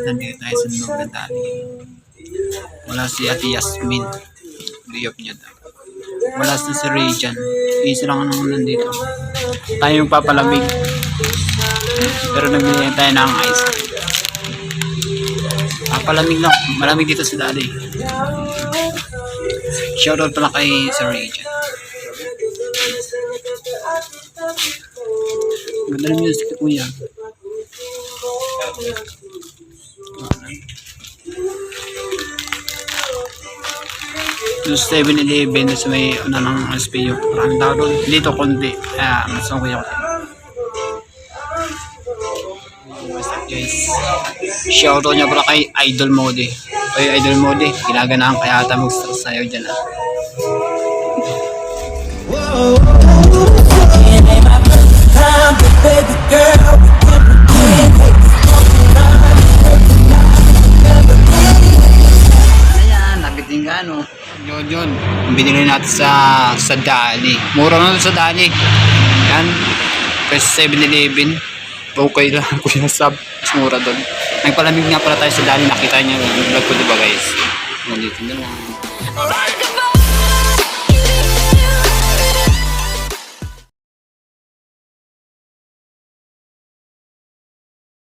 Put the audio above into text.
Nandito tayo sa loob ng dali. Wala si Ate Yasmin. Liyop niya daw. Wala si Rejan. Isa lang naman nandito. Tayo yung papalamig. Pero nagbili tayo ng ice cream. Papalamig lang. Malamig dito sa dali. Shoutout pala kay Sir Rejan. Ganda ng music ko kuya. Yung 7-Eleven sa may una ng SPU. Maraming tao doon. Dito konti. Mas okay ako. What's up guys? Shoutout niya pala kay Idol Mode. Oy Idol Mode. Ginaganahan kaya ata mag-stress sa'yo dyan ah. Ayan, nabitin ka no. Yun. Binili natin sa Dali. Mura na sa Dali. Yan. Kasi 7-Eleven. Okay lang. Kuya sub. Mas mura doon. Nagpalamig nga pala tayo sa Dali. Nakita niyo yung vlog ko diba guys. Nandito na lang.